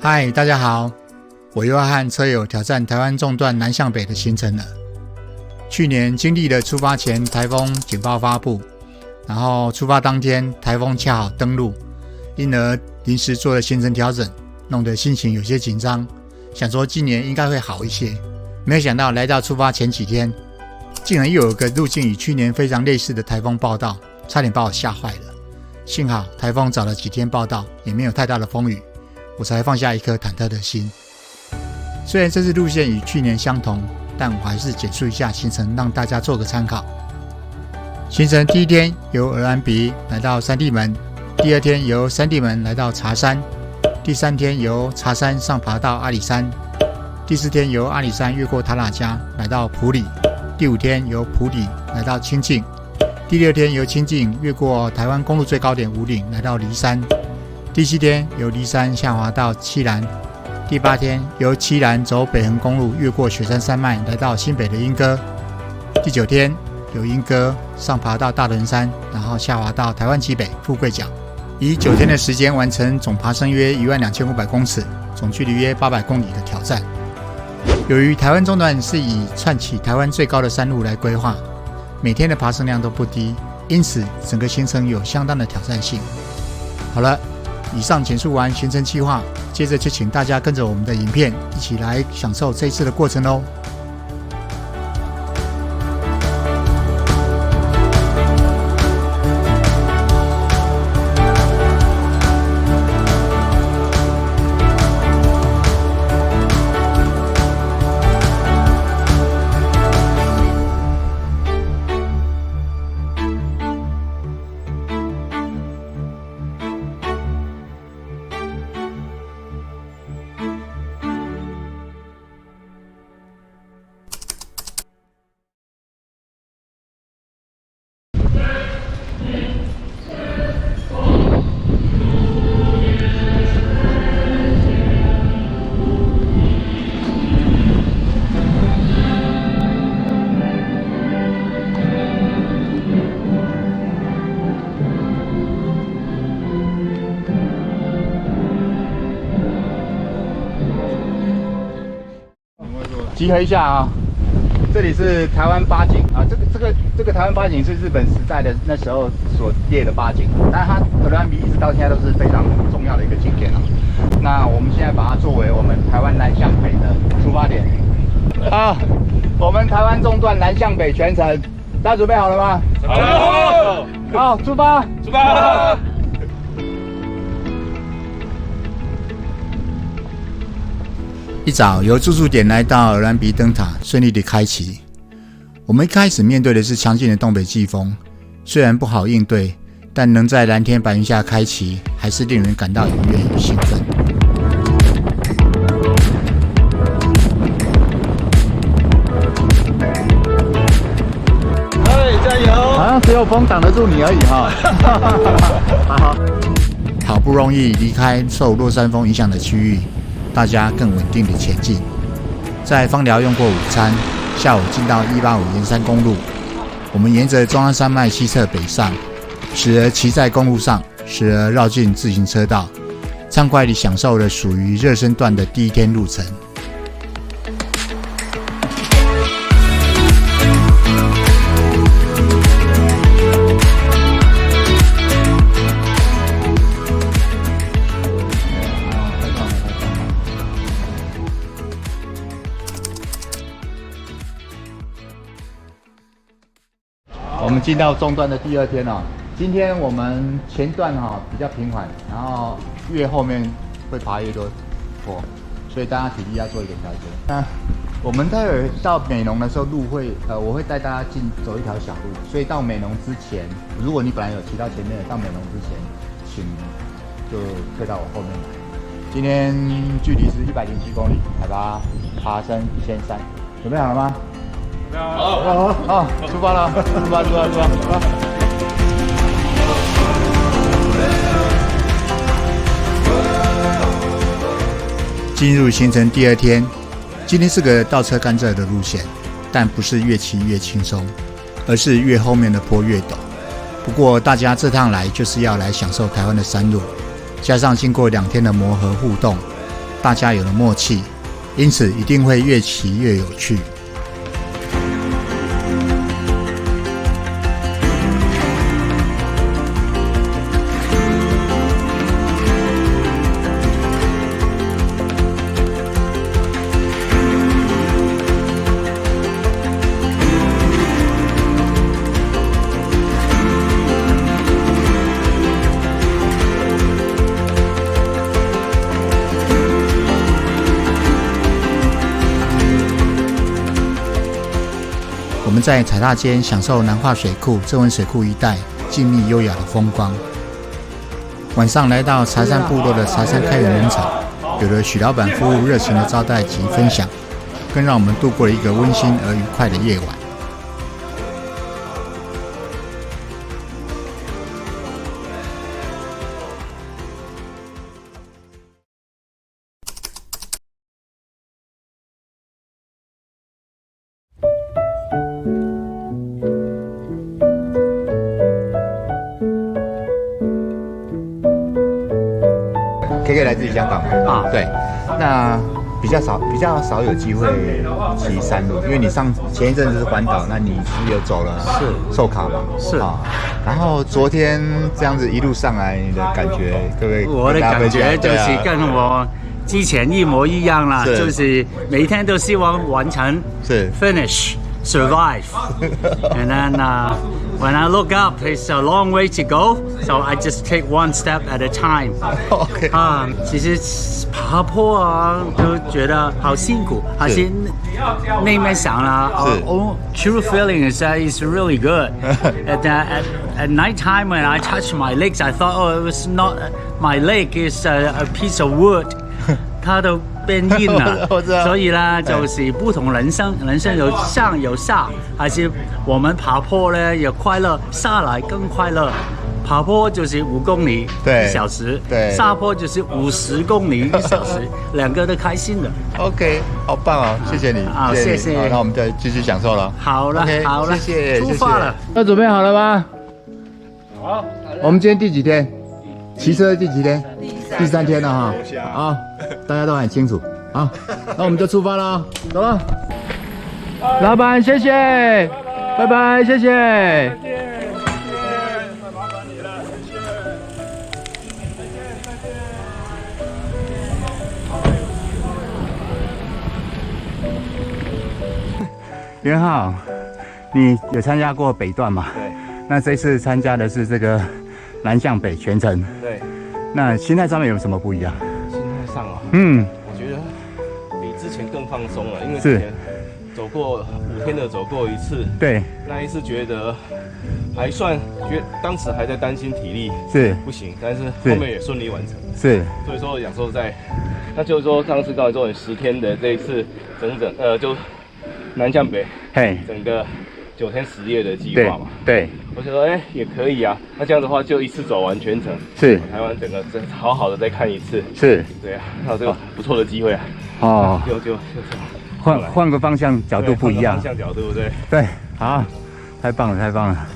嗨，大家好，我又要和车友挑战台湾纵断南向北的行程了。去年经历了出发前台风警报发布，然后出发当天台风恰好登陆，因而临时做了行程调整，弄得心情有些紧张，想说今年应该会好一些。没有想到来到出发前几天，竟然又有个路径与去年非常类似的台风报道，差点把我吓坏了。幸好台风早了几天报道，也没有太大的风雨，我才放下一颗忐忑的心。虽然这次路线与去年相同，但我还是简述一下行程，让大家做个参考。行程第一天由鹅銮鼻来到三地门，第二天由三地门来到茶山，第三天由茶山上爬到阿里山，第四天由阿里山越过塔喇加来到埔里，第五天由埔里来到清境，第六天由清境越过台湾公路最高点武岭来到梨山，第七天由梨山下滑到七兰，第八天由七兰走北横公路越过雪山山脉来到新北的莺歌，第九天由莺歌上爬到大屯山，然后下滑到台湾旗北富贵角，以9天的时间完成总爬升约12500公尺，总距离约800公里的挑战。由于台湾纵断是以串起台湾最高的山路来规划，每天的爬升量都不低，因此整个行程有相当的挑战性。好了，以上简述完行程计划，接着就请大家跟着我们的影片一起来享受这一次的过程咯。集合一下啊！这里是台湾八景啊，这个台湾八景是日本时代的那时候所列的八景，但它鹅銮鼻一直到现在都是非常重要的一个景点啊。那我们现在把它作为我们台湾南向北的出发点啊，我们台湾纵断南向北全程，大家准备好了吗？好，好，出发，出发。一早由住宿点来到鹅銮鼻灯塔，顺利的开启。我们一开始面对的是强劲的东北季风，虽然不好应对，但能在蓝天白云下开启，还是令人感到愉悦与兴奋。加油！好像只有风挡得住你而已哈。好不容易离开受落山风影响的区域，大家更稳定的前进。在枋寮用过午餐，下午进到185沿山公路，我们沿着中央山脉西侧北上，时而骑在公路上，时而绕进自行车道，畅快地享受了属于热身段的第一天路程。我们进到中段的第二天哦，今天我们前段比较平缓，然后越后面会爬越多坡，所以大家体力要做一个调节。那我们待会到美浓的时候，我会带大家走一条小路，所以到美浓之前，如果你本来有骑到前面的，到美浓之前，请就退到我后面来。今天距离是107公里，海拔爬升1300，准备好了吗？好，出发了，出发！进入行程第二天，今天是个倒车甘蔗的路线，但不是越骑越轻松，而是越后面的坡越陡。不过大家这趟来就是要来享受台湾的山路，加上经过2天的磨合互动，大家有了默契，因此一定会越骑越有趣。我们在踩踏间享受南化水库这温水库一带静谧优雅的风光。晚上来到茶山部落的茶山开元农场，有了许老板服务热情的招待及分享，更让我们度过了一个温馨而愉快的夜晚。KK 来自于香港嘛？对，那比较少有机会骑山路，因为你前一阵子是环岛，那你是有走了寿卡嘛？是啊。然后昨天这样子一路上来，你的感觉，各位，我的感觉就是跟我之前一模一样啦，就是每天都希望完成，是 finish。Survive, and then when I look up, it's a long way to go, so I just take one step at a time. OK. 其实爬坡啊，都觉得好辛苦，还是内面想了true feeling is really good. At night time when I touch my legs, I thought, it was not my leg, is a piece of wood. 它都变硬了，所以呢，就是不同人生有上有下，还是我们爬坡呢有快乐，下来更快乐。爬坡就是5公里1小时，对，下坡就是50公里1小时，两个都开心的。OK， 好棒哦，谢谢你，谢谢。好，那我们再继续享受了。好了，好了，谢谢，出发了。那准备好了吗？好。我们今天第几天？骑车第几天？第3天了哈。好，大家都很清楚。好，那我们就出发了，走了。老板，谢谢，拜拜，谢谢。麻烦你了，谢谢。元浩，你有参加过北段吗？对。那这次参加的是这个南向北全程。对。那心态上面有什么不一样？心态上啊，我觉得比之前更放松了，因为之前走过5天的走过一次，对，那一次觉得还算，当时还在担心体力不行，但是后面也顺利完成，所以说享受在，那就是说上次刚才做完10天的这一次，就南向北，整个9天10夜的计划嘛，对，我想说，也可以啊。那这样的话，就一次走完全程，台湾整个好好的再看一次，对啊，那这个不错的机会啊。哦，就换个方向角度不一样，方向角度对，好，太棒了，太棒了。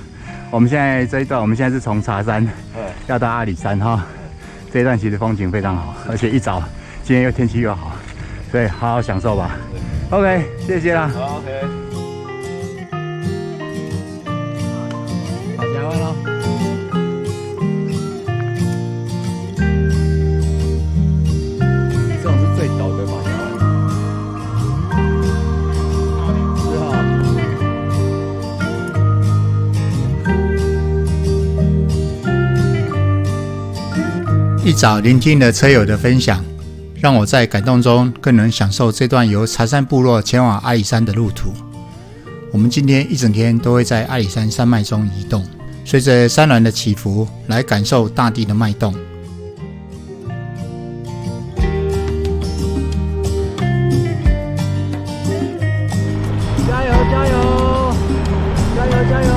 我们现在这一段，我们现在是从茶山要到阿里山哈，这一段其实风景非常好，而且一早今天天气又好，所以好好享受吧。OK， 谢谢啦。好 ，OK。加完了。这种是最陡的吧？是哈。一早聆听了车友的分享，让我在感动中更能享受这段由茶山部落前往阿里山的路途。我们今天一整天都会在阿里山山脉中移动，随着山峦的起伏来感受大地的脉动。加油加油加油加油！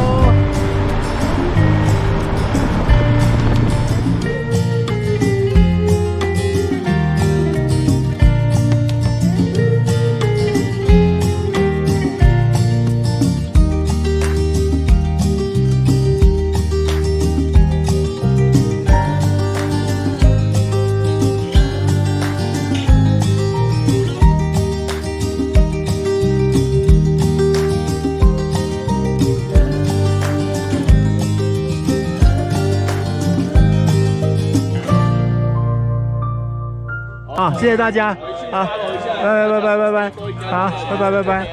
谢谢大家，好，拜拜，好，拜拜，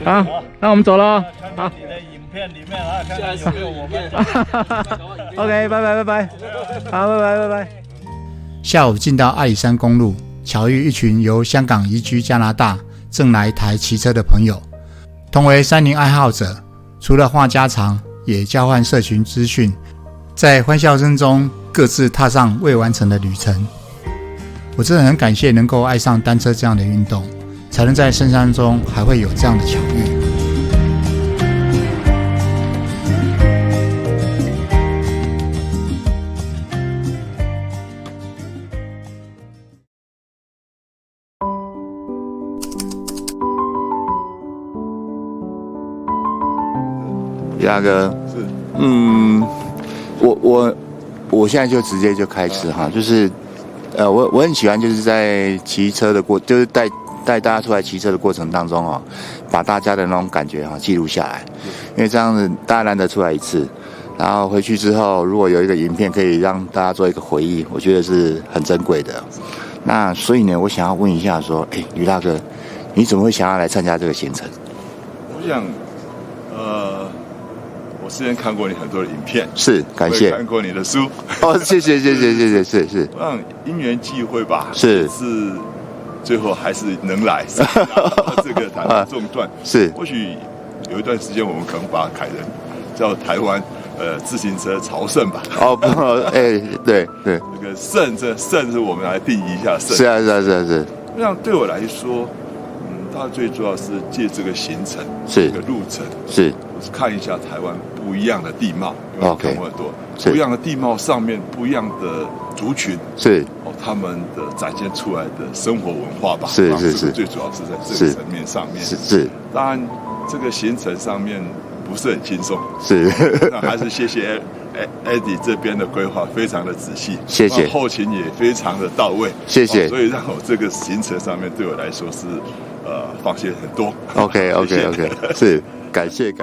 好，那我们走了，好。你的影片里面看看有没有我们。OK， 拜拜，好，拜拜。下午进到阿里山公路，巧遇一群由香港移居加拿大，正来台骑车的朋友，同为山林爱好者，除了话家常，也交换社群资讯，在欢笑声中各自踏上未完成的旅程。我真的很感谢能够爱上单车这样的运动，才能在深山中还会有这样的巧遇。亚哥，是，我现在就直接就开始哈，就是，我很喜欢就是在骑车的就是带大家出来骑车的过程当中把大家的那种感觉记录下来，因为这样子大家难得出来一次，然后回去之后如果有一个影片可以让大家做一个回忆，我觉得是很珍贵的。那所以呢，我想要问一下说，吕大哥，你怎么会想要来参加这个行程？我想，我之前看过你很多的影片，是感谢，看过你的书，谢谢，是。我想因缘际会吧，是最后还是能来，这个台湾纵断是。或许有一段时间我们可能把凯人叫台湾自行车朝圣吧。对，这个圣是我们来定义一下圣。是啊。那对我来说，它最主要是借这个行程，是这个路程，是看一下台湾不一样的地貌，因为我看过很多不一样的地貌上面不一样的族群，是他们的展现出来的生活文化吧，是，最主要是在这个层面上面，是。当然，这个行程上面不是很轻松，是。那还是谢谢Eddie 这边的规划非常的仔细，谢谢，后勤也非常的到位，谢谢。所以让我这个行程上面对我来说是放心很多。OK， 是感谢。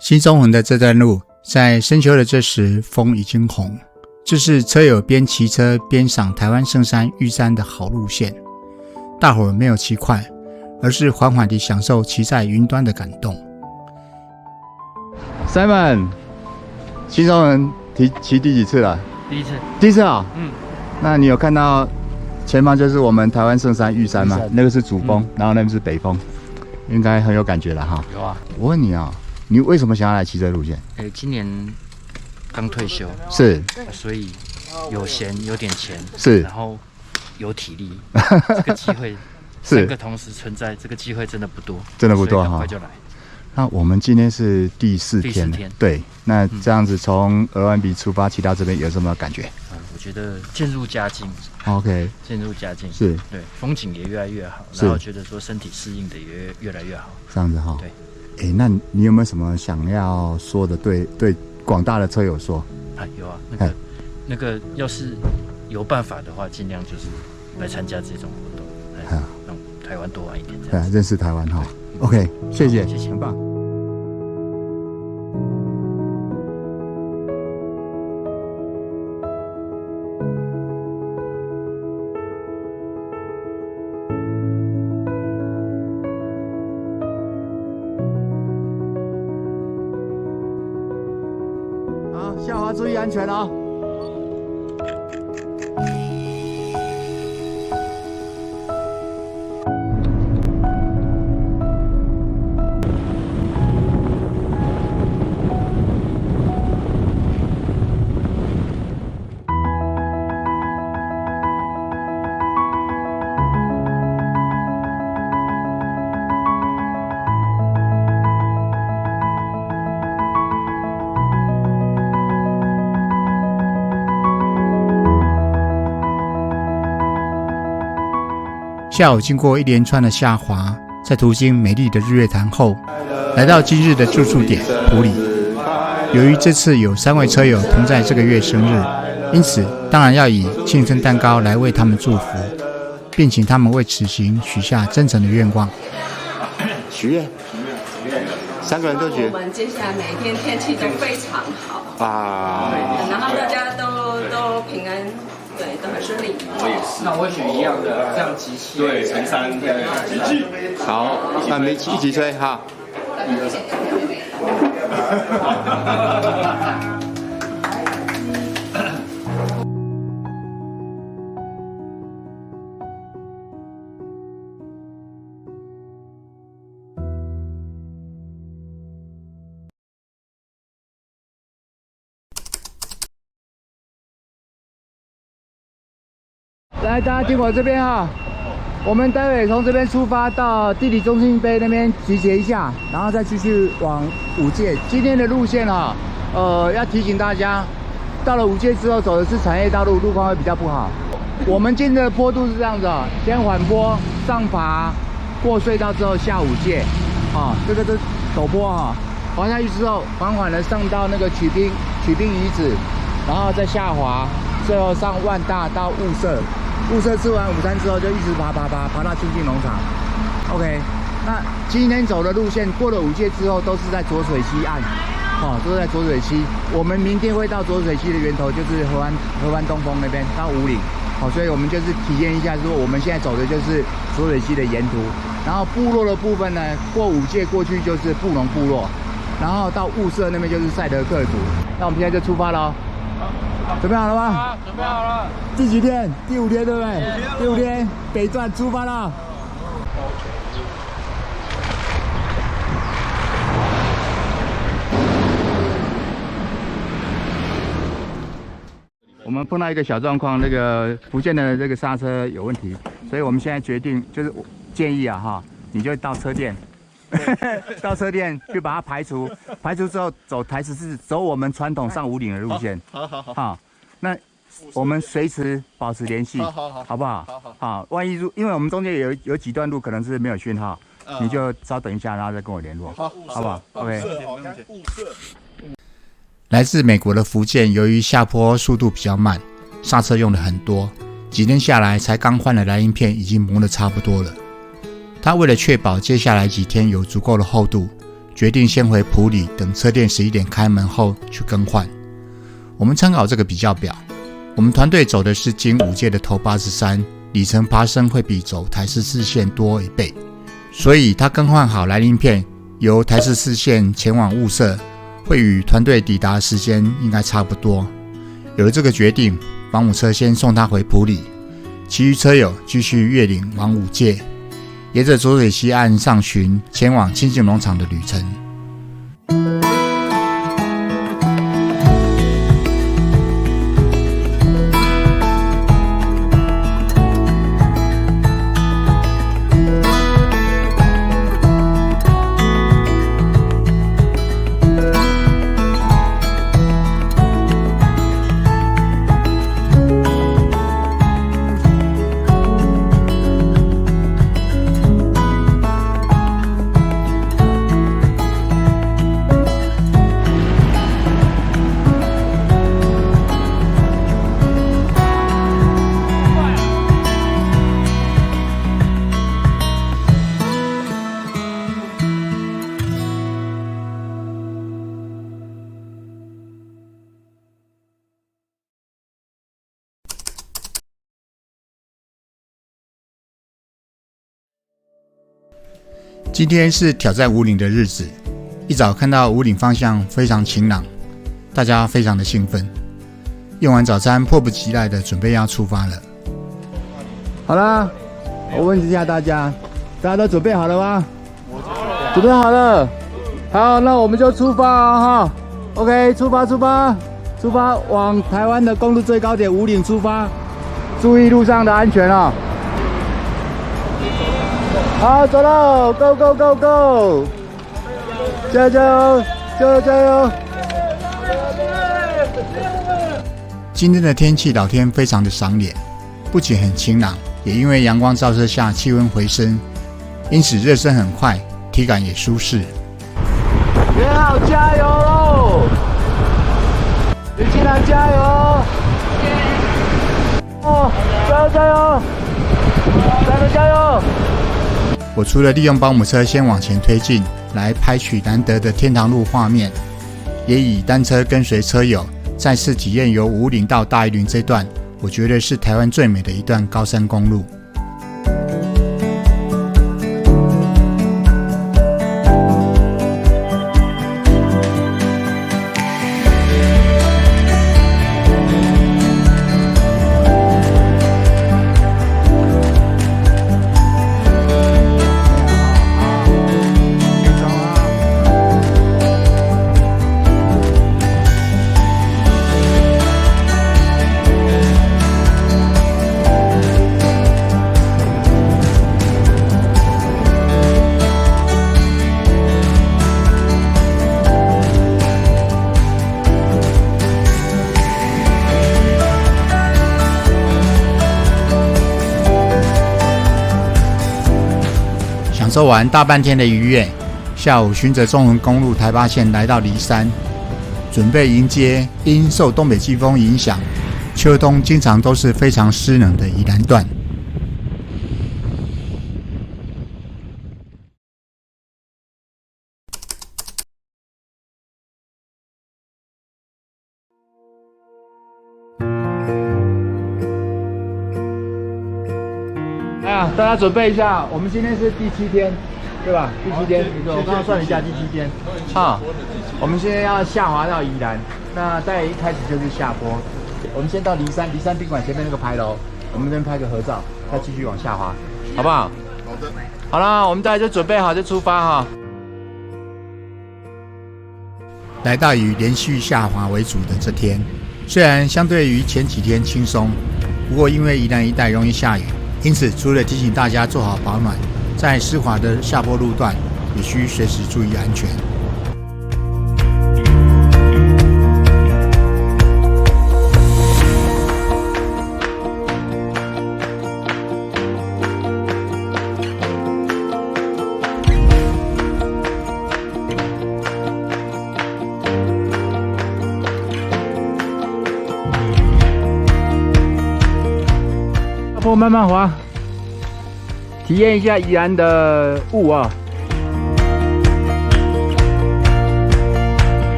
新中横的这段路，在深秋的这时，风已经红。这是车友边骑车边赏台湾圣山玉山的好路线。大伙儿没有骑快，而是缓缓地享受骑在云端的感动。Simon， 新中横骑第几次了？第一次啊。那你有看到前方就是我们台湾圣山玉山吗？那个是主峰，然后那边是北峰，应该很有感觉了哈。有啊。我问你你为什么想要来骑这路线？今年刚退休，是，所以有闲有点钱，是，然后有体力，这个机会三个同时存在，这个机会真的不多，赶快就来。那我们今天是第四天，对，那这样子从鹅銮鼻出发骑到这边有什么感觉？我觉得渐入佳境。OK， 渐入佳境，是，对，风景也越来越好，然后觉得说身体适应的也越来越好，这样子哈。对。那你有没有什么想要说的？对广大的车友说。有啊，那个要是有办法的话，尽量就是来参加这种活动，让台湾多玩一点，这样认识台湾哈。OK， 谢谢，很棒。下滑注意安全哦。下午经过一连串的下滑，在途经美丽的日月潭后，来到今日的住宿点埔里。由于这次有3位车友同在这个月生日，因此当然要以庆生蛋糕来为他们祝福，并请他们为此行许下真诚的愿望。许愿，3个人都许。我们接下来每一天天气都非常好啊，然后大家都平安，对，都很顺利。我也是。那我会选一样的，这样集气。对，乘3，对，集气。好，那我们一起吹哈。来，大家听我这边哈，我们待会从这边出发到地理中心碑那边集结一下，然后再继续往武界。今天的路线哈，要提醒大家，到了武界之后走的是产业道路，路况会比较不好。我们进的坡度是这样子啊，先缓坡上爬，过隧道之后下武界，啊，这个是陡坡哈，滑下去之后缓缓的上到那个取兵遗址，然后再下滑，最后上万大到雾社。雾社吃完午餐之后，就一直爬到清境农场。OK， 那今天走的路线过了武界之后，都是在浊水溪岸，都是在浊水溪。我们明天会到浊水溪的源头，就是河湾东峰那边到武岭，所以我们就是体验一下，说我们现在走的就是浊水溪的沿途。然后部落的部分呢，过武界过去就是布农部落，然后到雾社那边就是赛德克族。那我们现在就出发喽。准备好了吗？准备好了。第几天？第5天，对不对？第5天，北段出发了。我们碰到一个小状况，那个福建的这个刹车有问题，所以我们现在决定就是建议啊哈，你就到车店。到车店就把它排除之后走台14，走我们传统上武岭的路线。好，那我们随时保持联系，好不好？好，万一因为我们中间有几段路可能是没有讯号，你就稍等一下，然后再跟我联络，好不好 ？OK。来自美国的福建，由于下坡速度比较慢，刹车用的很多，几天下来才刚换了来鳞片，已经磨得差不多了。他为了确保接下来几天有足够的厚度，决定先回埔里，等车店11点开门后去更换。我们参考这个比较表，我们团队走的是经武界的头83，里程爬升会比走台14线多1倍，所以他更换好来鳞片，由台14线前往雾社，会与团队抵达时间应该差不多。有了这个决定，保姆车先送他回埔里，其余车友继续越岭往武界。沿着浊水溪岸上巡，前往清境农场的旅程。今天是挑战武岭的日子，一早看到武岭方向非常晴朗，大家非常的兴奋。用完早餐，迫不及待的准备要出发了。好啦，我问一下大家都准备好了吗？准备好了。好，那我们就出发哈。OK， 出发往台湾的公路最高点武岭出发，注意路上的安全啊。好，走喽 ！Go go go go！ 加油加油加油加油！今天的天气，老天非常的赏脸，不仅很晴朗，也因为阳光照射下气温回升，因此热身很快，体感也舒适。约好加油喽！李金兰加油！哦，加油加油！咱们加油！我除了利用保姆车先往前推进，来拍取难得的天堂路画面，也以单车跟随车友再次体验由武岭到大义林这段，我觉得是台湾最美的一段高山公路。享受完大半天的愉悦，下午循着中横公路台八线来到梨山，准备迎接因受东北季风影响，秋冬经常都是非常湿冷的宜兰段。大家准备一下，我们今天是第7天，对吧？第7天，我刚刚算了一下，第7天。我们现在要下滑到宜兰，那在一开始就是下坡。我们先到梨山宾馆前面那个牌楼，我们这边拍个合照，再继续往下滑，好不好？好的。好啦，我们大家就准备好就出发哈。来到以连续下滑为主的这天，虽然相对于前几天轻松，不过因为宜兰一带容易下雨。因此，除了提醒大家做好保暖，在湿滑的下坡路段，也需随时注意安全。慢慢滑，体验一下宜兰的雾啊！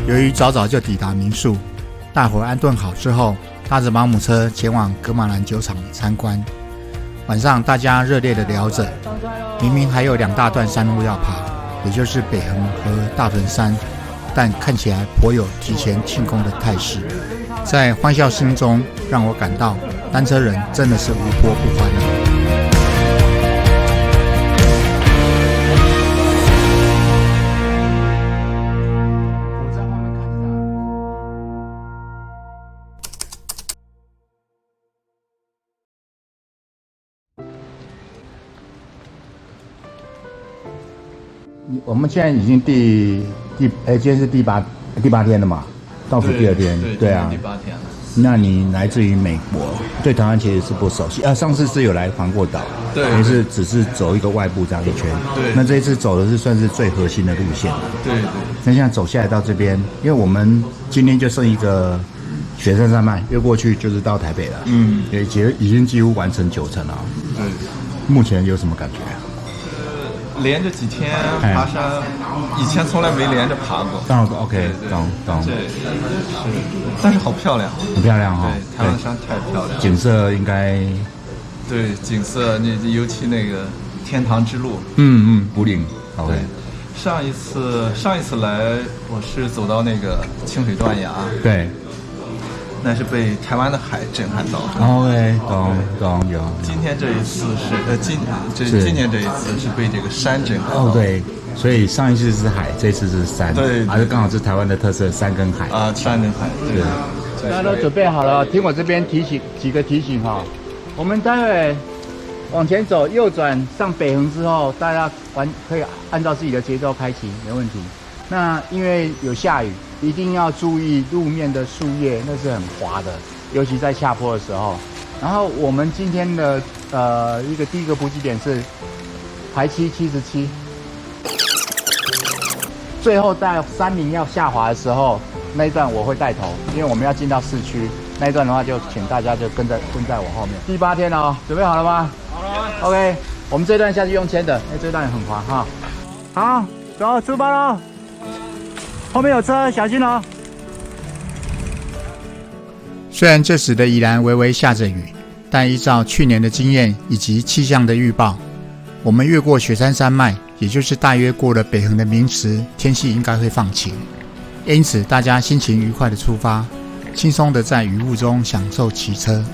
由于早早就抵达民宿，大伙安顿好之后，搭着保姆车前往噶玛兰酒厂参观。晚上大家热烈地聊着，明明还有2大段山路要爬，也就是北横和大屯山，但看起来颇有提前庆功的态势。在欢笑声中，让我感到单车人真的是无波不欢啊！我们现在已经今天是第八天了嘛，倒数第2天，对啊，第8天了。那你来自于美国，对台湾其实是不熟悉上次是有来环过岛，对，也是只是走一个外部这样一圈，对。那这一次走的是算是最核心的路线，对对。那现在走下来到这边，因为我们今天就剩一个雪山山脉，越过去就是到台北了，也已经几乎完成9成了，对。目前有什么感觉？连着几天爬山，以前从来没连着爬过。OK， 懂。但是好漂亮，很漂亮哈。对，台湾山太漂亮，景色应该。对，景色尤其那个天堂之路。武岭。对，上一次来，我是走到那个清水断崖。对。那是被台湾的海震撼到。OK， 懂有。今天这一次是今年这一次是被这个山震撼到。对，所以上一次是海，这次是山。对，还是刚好是台湾的特色，山跟海。山跟海。对。大家都准备好了，听我这边几个提醒哈。我们待会往前走，右转上北横之后，大家可以按照自己的节奏开骑，没问题。那因为有下雨，一定要注意路面的树叶，那是很滑的，尤其在下坡的时候。然后我们今天的第一个补给点是排七77，最后在30要下滑的时候，那一段我会带头，因为我们要进到市区。那一段的话，就请大家就跟在我后面。第8天了哦，准备好了吗？好了。OK， 我们这段下去用牵的，这段也很滑哈。好，走，出发喽！后面有车，小心哦。虽然这时的宜兰微微下着雨，但依照去年的经验以及气象的预报，我们越过雪山山脉，也就是大约过了北横的名池，天气应该会放晴。因此，大家心情愉快的出发。轻松的在雨雾中享受骑车。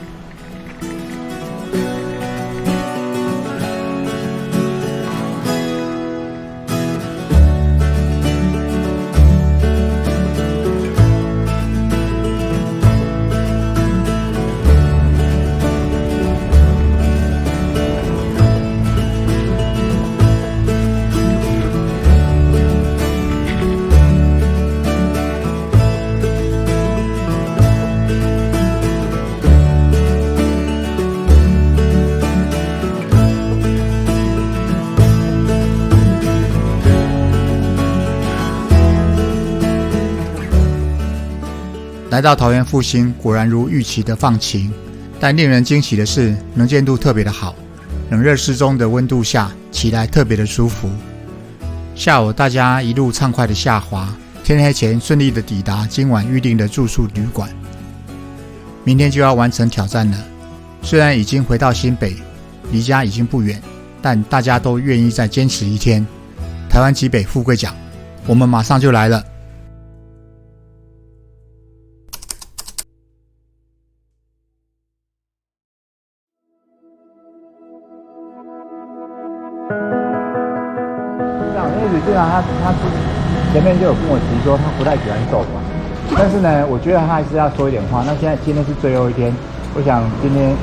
来到桃园复兴，果然如预期的放晴，但令人惊喜的是，能见度特别的好，冷热适中的温度下，骑来特别的舒服。下午大家一路畅快的下滑，天黑前顺利的抵达今晚预定的住宿旅馆。明天就要完成挑战了，虽然已经回到新北，离家已经不远，但大家都愿意再坚持一天。台湾极北富贵奖，我们马上就来了。虽然他前面就有跟我提说他不太喜欢瘦嘛，但是呢，我觉得他还是要说一点话。那今天是最后一天，我想今天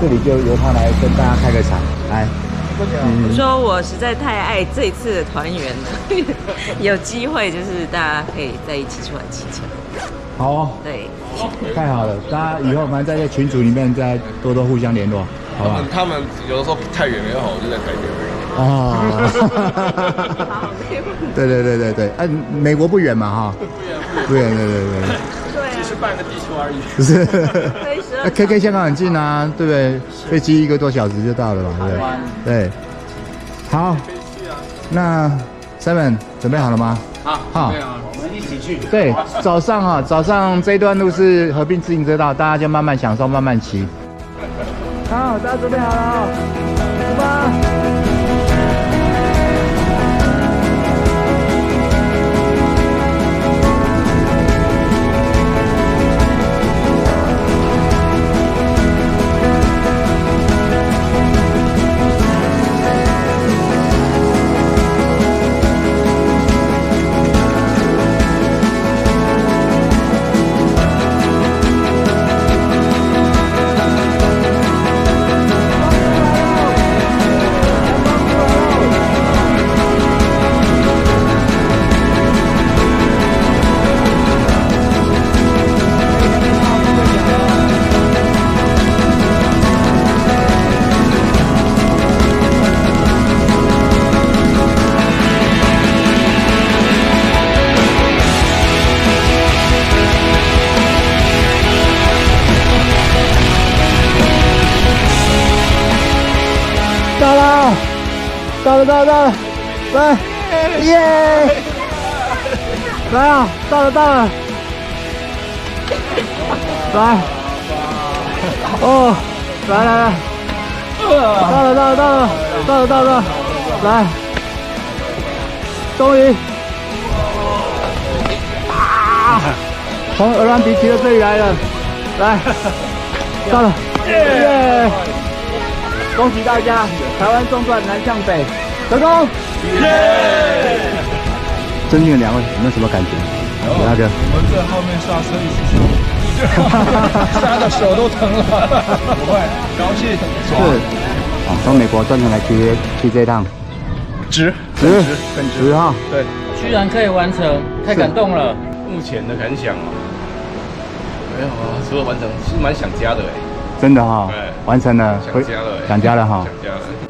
这里就由他来跟大家开个场，来。我说我实在太爱这一次的团圆了，有机会就是大家可以在一起出来骑车。好哦，对，太好了，大家以后反正在这群组里面再多多互相联络，好吧？他们有的时候太远没有好，我就在台北。哦，对，美国不远嘛哈，不远，对，只是半个地球而已。不是，KK 香港很近啊，对不对？飞机1个多小时就到了嘛，对不对？对，好，那 Simon 准备好了吗？好，我们一起去。对，早上这一段路是河滨自行车道，大家就慢慢享受，慢慢骑。好，大家准备好了，出发。到了，来，耶！来啊，到了，来，哦，来，到了，来，终于，从鹅銮鼻骑到这里来了，来，到了，耶！恭喜大家，台湾纵贯南向北成功！耶！尊敬的两位，有没有什么感觉？大哥，我们在后面刹车一直刹的手都疼了，不会，高兴。是，从美国专程来骑这一趟，值哈。对，居然可以完成，太感动了。目前的感想没有啊，除了完成，其实蛮想家的哎。真的哈，完成了，想家了，想家了哈。想家了。